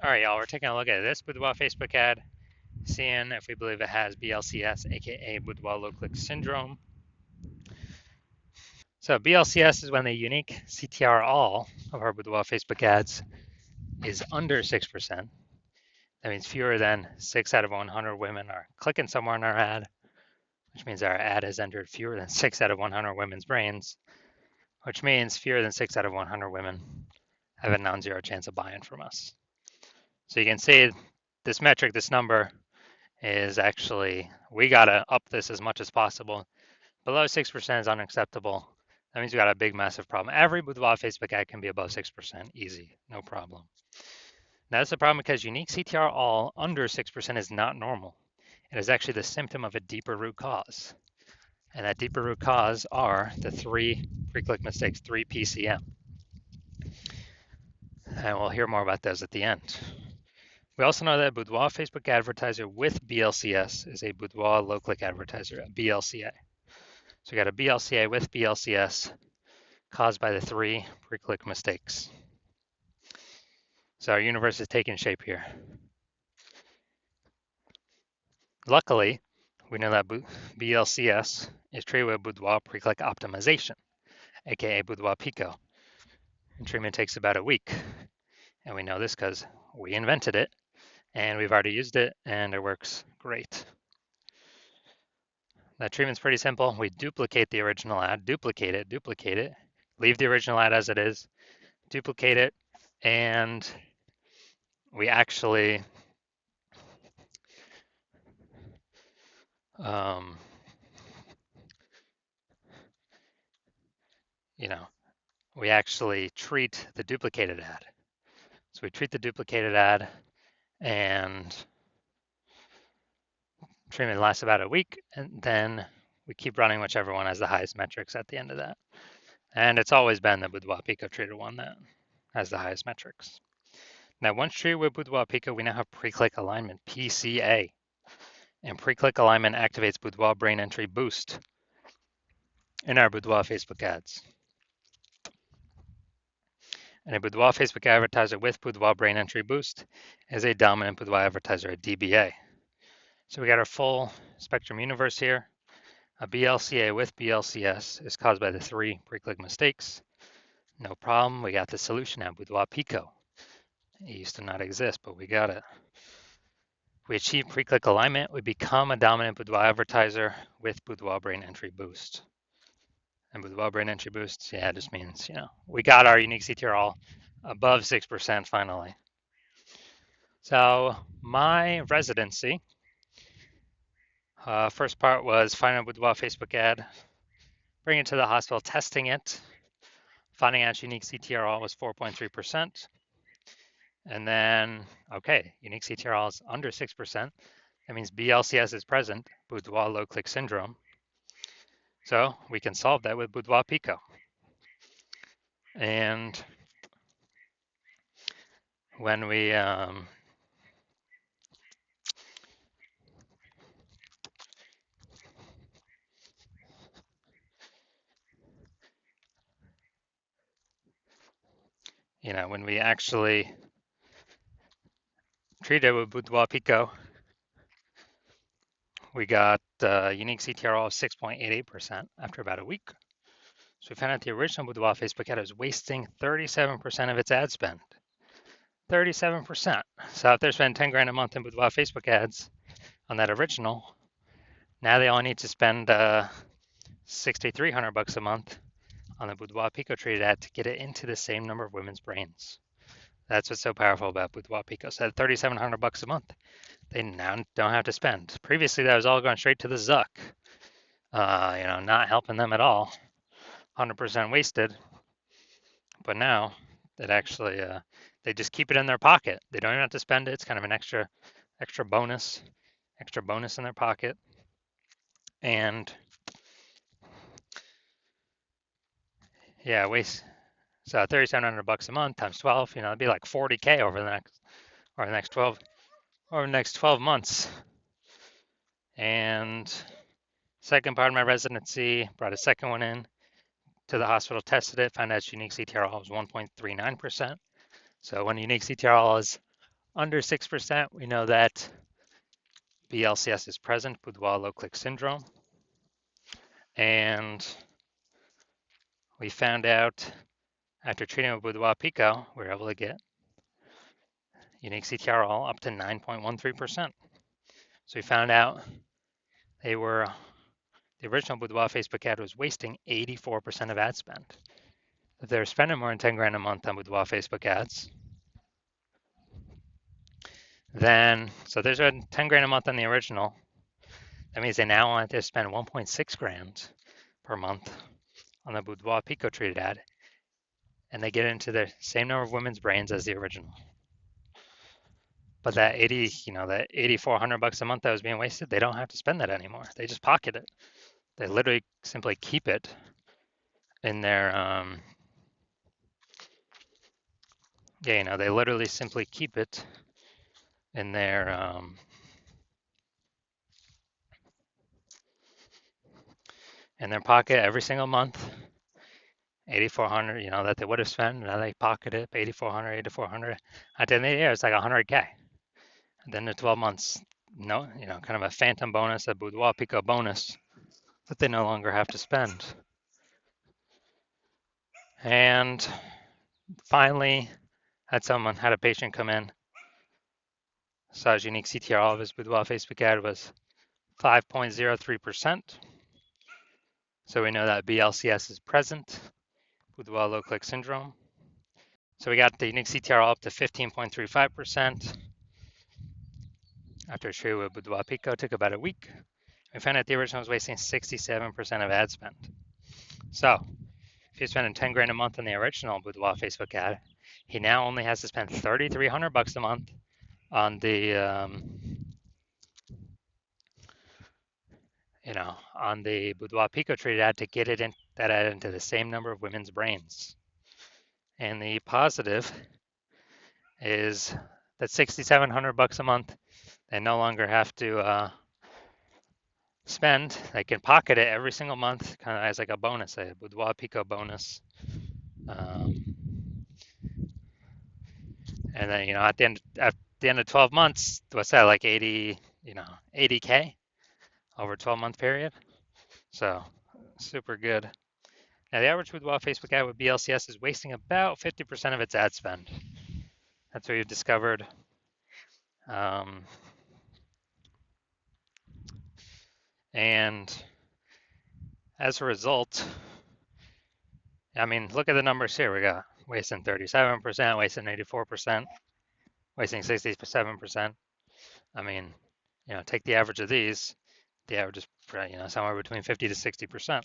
All right, y'all, we're taking a look at this Boudoir Facebook ad, seeing if we believe it has BLCS, aka Boudoir low click syndrome. So BLCS is when the unique CTR all of our Boudoir Facebook ads is under 6%. That means fewer than 6 out of 100 women are clicking somewhere in our ad, which means our ad has entered fewer than 6 out of 100 women's brains, which means fewer than 6 out of 100 women have a non-zero chance of buying from us. So you can see this metric, this number, is actually, we got to up this as much as possible. Below 6% is unacceptable. That means we got a big, massive problem. Every Boudoir Facebook ad can be above 6%, easy, no problem. Now, that's a problem because unique CTR all under 6% is not normal. It is actually the symptom of a deeper root cause. And that deeper root cause are the 3 pre-click mistakes, 3 PCM. And we'll hear more about those at the end. We also know that a Boudoir Facebook advertiser with BLCS is a Boudoir low-click advertiser, a BLCA. So we got a BLCA with BLCS caused by the 3 pre-click mistakes. So our universe is taking shape here. Luckily, we know that BLCS is treated with Boudoir pre-click optimization, aka Boudoir Pico. And treatment takes about a week. And we know this because we invented it and we've already used it and it works great. That treatment's pretty simple. We duplicate the original ad, duplicate it, leave the original ad as it is, duplicate it, and we actually we actually treat the duplicated ad. So we treat the duplicated ad and treatment lasts about a week, and then we keep running whichever one has the highest metrics at the end of that. And it's always been the Boudoir Pico treated one that has the highest metrics. Now, once treated with Boudoir Pico, we now have pre-click alignment, PCA. And pre-click alignment activates Boudoir brain entry boost in our Boudoir Facebook ads. And a Boudoir Facebook advertiser with Boudoir brain entry boost is a dominant Boudoir advertiser, a DBA. So we got our full spectrum universe here. A BLCA with BLCS is caused by the 3 pre-click mistakes. No problem. We got the solution at Boudoir Pico. It used to not exist, but we got it. We achieve pre-click alignment. We become a dominant Boudoir advertiser with Boudoir brain entry boost. And Boudoir brain entry boost, yeah, it just means, we got our unique CTR all above 6% finally. So my residency, first part was finding a Boudoir Facebook ad, bringing it to the hospital, testing it, finding out unique CTR all was 4.3%. And then, okay, unique CTR all is under 6%. That means BLCS is present, Boudoir low click syndrome. So we can solve that with Boudoir Pico. And when we when we actually treat it with Boudoir Pico, we got unique CTR of 6.88% after about a week. So we found out the original Boudoir Facebook ad was wasting 37% of its ad spend. 37%. So if they're spending 10 grand a month in Boudoir Facebook ads on that original, now they only need to spend $6,300 a month on the Boudoir Pico treated ad to get it into the same number of women's brains. That's what's so powerful about Boudoir Pico. So at $3,700 a month, they now don't have to spend. Previously, that was all going straight to the Zuck. Not helping them at all. 100% wasted. But now it actually, they just keep it in their pocket. They don't even have to spend it. It's kind of an extra bonus in their pocket. And yeah, so $3,700 a month times 12, it'd be like 40K over the next 12 months. And second part of my residency, brought a second one in to the hospital, tested it, found out its unique CTR was 1.39%. So when unique CTR is Under 6%, we know that BLCS is present, Boudoir low click syndrome. And we found out after treating with Boudoir Pico, we were able to get unique CTR all up to 9.13%. So we found out the original Boudoir Facebook ad was wasting 84% of ad spend. If they're spending more than 10 grand a month on Boudoir Facebook ads, then, so there's a 10 grand a month on the original. That means they now want to spend 1.6 grand per month on the Boudoir Pico treated ad, and they get into the same number of women's brains as the original. But that 80, that 8,400 bucks a month that was being wasted, they don't have to spend that anymore. They just pocket it. They literally simply keep it in their, they literally simply keep it in their, pocket every single month. 8,400, that they would have spent. Now they pocket it, 8,400, 8,400. At the end of the year, it's like 100K. And then the 12 months, kind of a phantom bonus, a Boudoir Pico bonus that they no longer have to spend. And finally, had a patient come in, saw his unique CTR of his Boudoir Facebook ad was 5.03%. So we know that BLCS is present, Boudoir low click syndrome. So we got the unique CTR up to 15.35%. After treated with Boudoir Pico, took about a week. We found out the original was wasting 67% of ad spend. So if you're spending 10 grand a month on the original Boudoir Facebook ad, he now only has to spend 3,300 bucks a month on the on the Boudoir Pico treated ad to get that ad into the same number of women's brains. And the positive is that 6,700 bucks a month, they no longer have to spend. They can pocket it every single month, kind of as like a bonus, a Boudoir Pico bonus. And then at the end of 12 months, what's that, like 80K over a 12-month period? So super good. Now the average Boudoir Facebook ad with BLCS is wasting about 50% of its ad spend. That's what we've discovered. And as a result, look at the numbers here. We got wasting 37%, wasting 84%, wasting 67%. Take the average of these. The average is somewhere between 50 to 60%.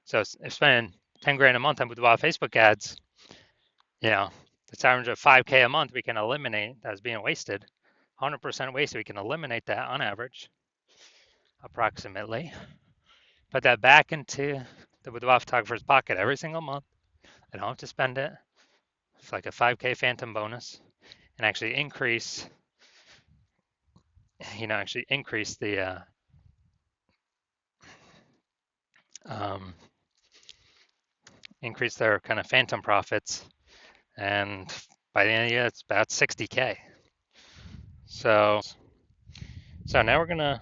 So if spending 10 grand a month on Boudoir Facebook ads, it's average of 5K a month we can eliminate that's being wasted. 100% wasted, we can eliminate that on average, approximately. Put that back into the Boudoir photographer's pocket every single month. They don't have to spend it. It's like a 5K phantom bonus, and actually increase the increase their kind of phantom profits, and by the end of the year, it's about 60K. So now we're gonna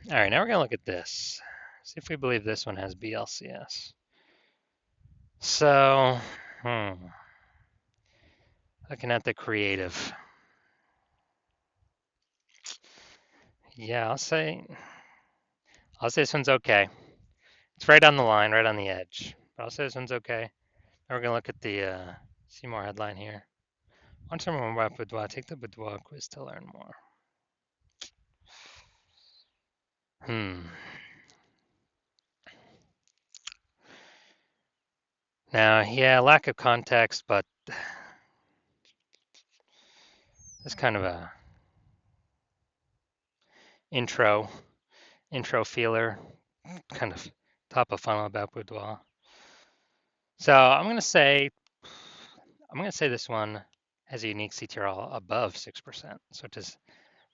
look at this. See if we believe this one has BLCS. So, looking at the creative. Yeah, I'll say this one's okay. It's right on the line, right on the edge. But I'll say this one's okay. Now we're gonna look at the Seymour headline here. Want to learn more about Boudoir? Take the Boudoir quiz to learn more. Now, yeah, lack of context, but it's kind of a intro feeler, kind of top of funnel about Boudoir. So I'm gonna say this one has a unique CTRL above 6%. So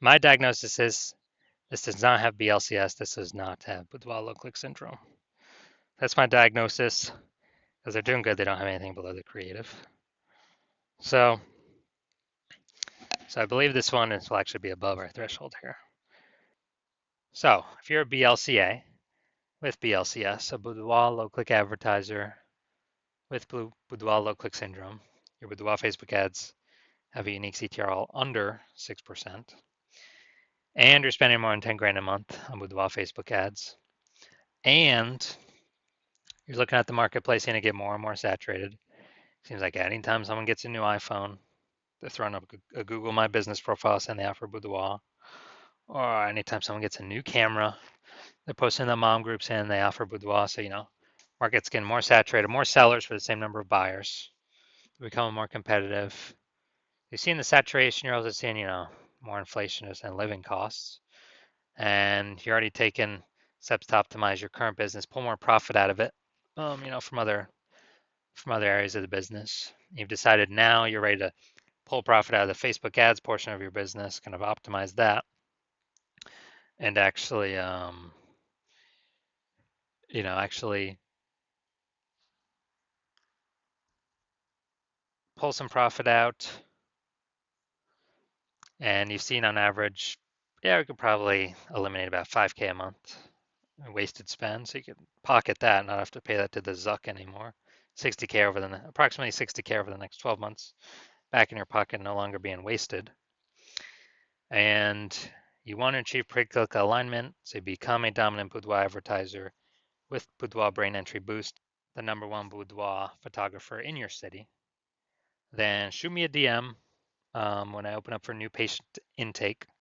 my diagnosis is this does not have BLCS. This does not have Boudoir low click syndrome. That's my diagnosis. Because they're doing good, they don't have anything below the creative. So So I believe this one will actually be above our threshold here. So if you're a BLCA with BLCS, a Boudoir low-click advertiser with Boudoir low-click syndrome, your Boudoir Facebook ads have a unique CTRL under 6%, and you're spending more than 10 grand a month on Boudoir Facebook ads, and you're looking at the marketplace and it get more and more saturated. Seems like anytime someone gets a new iPhone, they're throwing up a Google My Business profile saying they offer Boudoir. Or anytime someone gets a new camera, they're posting in the mom group saying they offer Boudoir. So, market's getting more saturated, more sellers for the same number of buyers. They're becoming more competitive. You've seen the saturation, you're also seeing, more inflation and living costs. And you're already taking steps to optimize your current business, pull more profit out of it, from other areas of the business. You've decided now you're ready to pull profit out of the Facebook ads portion of your business, kind of optimize that, and actually pull some profit out. And you've seen on average, yeah, we could probably eliminate about 5K a month in wasted spend. So you could pocket that, not have to pay that to the Zuck anymore. 60K approximately 60K over the next 12 months back in your pocket, no longer being wasted. And you want to achieve pre-click alignment, so become a dominant Boudoir advertiser with Boudoir Brain Entry Boost, the #1 boudoir photographer in your city. Then shoot me a DM when I open up for new patient intake.